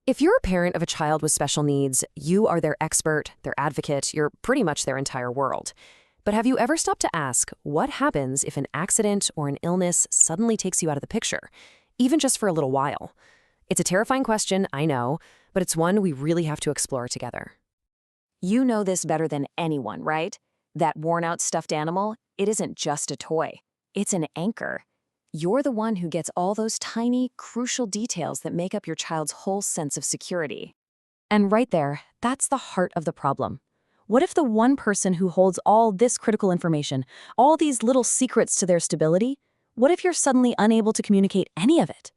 If you're a parent of a child with special needs, you are their expert, their advocate, you're pretty much their entire world. But have you ever stopped to ask what happens if an accident or an illness suddenly takes you out of the picture, even just for a little while? It's a terrifying question, I know, but it's one we really have to explore together. You know this better than anyone, right? That worn-out stuffed animal, it isn't just a toy. It's an anchor. You're the one who gets all those tiny, crucial details that make up your child's whole sense of security. And right there, that's the heart of the problem. What if the one person who holds all this critical information, all these little secrets to their stability, what if you're suddenly unable to communicate any of it?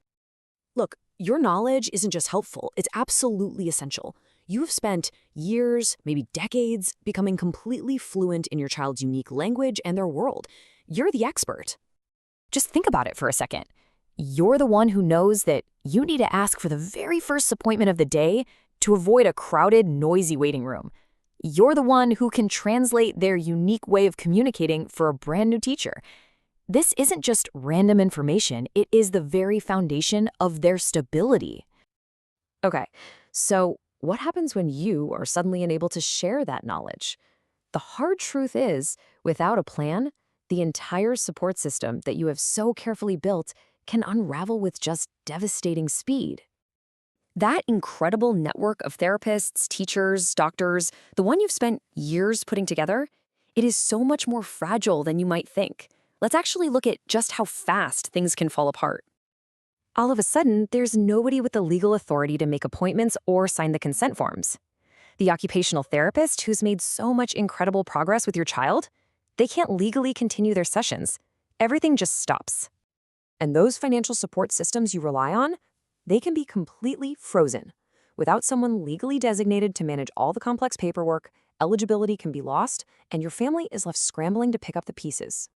Look, your knowledge isn't just helpful, it's absolutely essential. You have spent years, maybe decades, becoming completely fluent in your child's unique language and their world. You're the expert. Just think about it for a second. You're the one who knows that you need to ask for the very first appointment of the day to avoid a crowded, noisy waiting room. You're the one who can translate their unique way of communicating for a brand new teacher. This isn't just random information, it is the very foundation of their stability. Okay, so what happens when you are suddenly unable to share that knowledge? The hard truth is, without a plan, the entire support system that you have so carefully built can unravel with just devastating speed. That incredible network of therapists, teachers, doctors, the one you've spent years putting together, it is so much more fragile than you might think. Let's actually look at just how fast things can fall apart. All of a sudden, there's nobody with the legal authority to make appointments or sign the consent forms. The occupational therapist who's made so much incredible progress with your child, they can't legally continue their sessions. Everything just stops. And those financial support systems you rely on, they can be completely frozen. Without someone legally designated to manage all the complex paperwork, eligibility can be lost, and your family is left scrambling to pick up the pieces.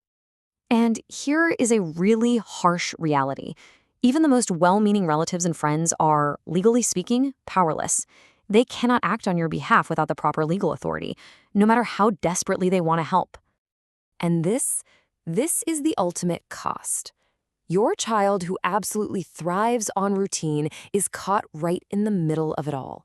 And here is a really harsh reality. Even the most well-meaning relatives and friends are, legally speaking, powerless. They cannot act on your behalf without the proper legal authority, no matter how desperately they want to help. And this is the ultimate cost. Your child, who absolutely thrives on routine, is caught right in the middle of it all.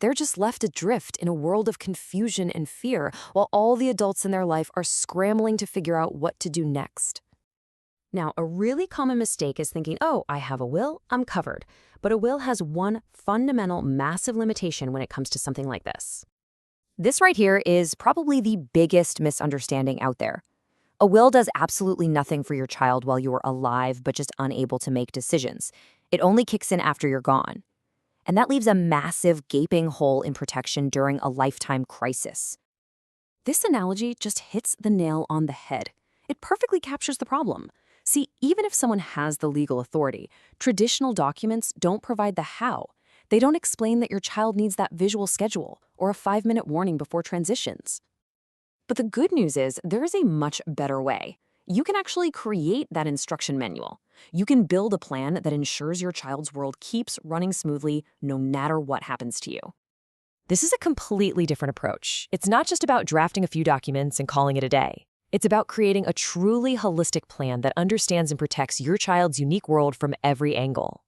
They're just left adrift in a world of confusion and fear, while all the adults in their life are scrambling to figure out what to do next. Now, a really common mistake is thinking, oh, I have a will, I'm covered. But a will has one fundamental, massive limitation when it comes to something like this. This right here is probably the biggest misunderstanding out there. A will does absolutely nothing for your child while you're alive but just unable to make decisions. It only kicks in after you're gone. And that leaves a massive gaping hole in protection during a lifetime crisis. This analogy just hits the nail on the head. It perfectly captures the problem. See, even if someone has the legal authority, traditional documents don't provide the how. They don't explain that your child needs that visual schedule or a 5-minute warning before transitions. But the good news is there is a much better way. You can actually create that instruction manual. You can build a plan that ensures your child's world keeps running smoothly no matter what happens to you. This is a completely different approach. It's not just about drafting a few documents and calling it a day. It's about creating a truly holistic plan that understands and protects your child's unique world from every angle.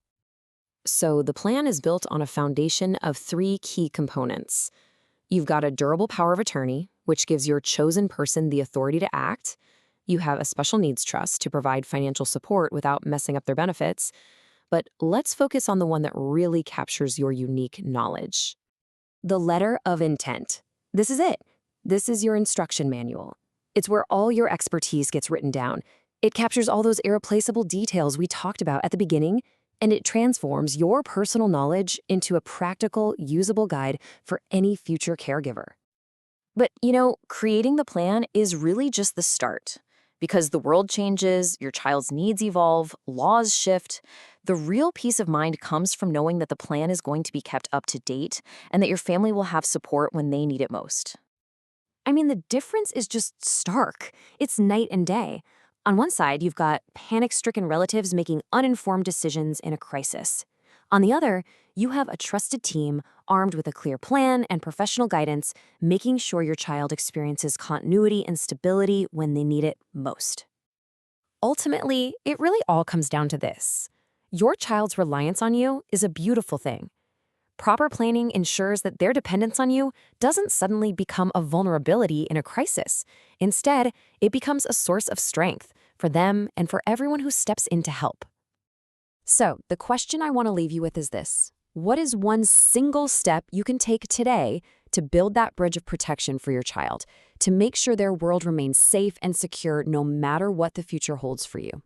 So the plan is built on a foundation of 3 key components. You've got a durable power of attorney, which gives your chosen person the authority to act. You have a special needs trust to provide financial support without messing up their benefits. But let's focus on the one that really captures your unique knowledge. The letter of intent. This is it. This is your instruction manual. It's where all your expertise gets written down. It captures all those irreplaceable details we talked about at the beginning, and it transforms your personal knowledge into a practical, usable guide for any future caregiver. But, creating the plan is really just the start. Because the world changes, your child's needs evolve, laws shift, the real peace of mind comes from knowing that the plan is going to be kept up to date and that your family will have support when they need it most. I mean, the difference is just stark. It's night and day. On one side, you've got panic-stricken relatives making uninformed decisions in a crisis. On the other, you have a trusted team armed with a clear plan and professional guidance, making sure your child experiences continuity and stability when they need it most. Ultimately, it really all comes down to this. Your child's reliance on you is a beautiful thing. Proper planning ensures that their dependence on you doesn't suddenly become a vulnerability in a crisis. Instead, it becomes a source of strength for them and for everyone who steps in to help. So, the question I want to leave you with is this. What is one single step you can take today to build that bridge of protection for your child, to make sure their world remains safe and secure no matter what the future holds for you?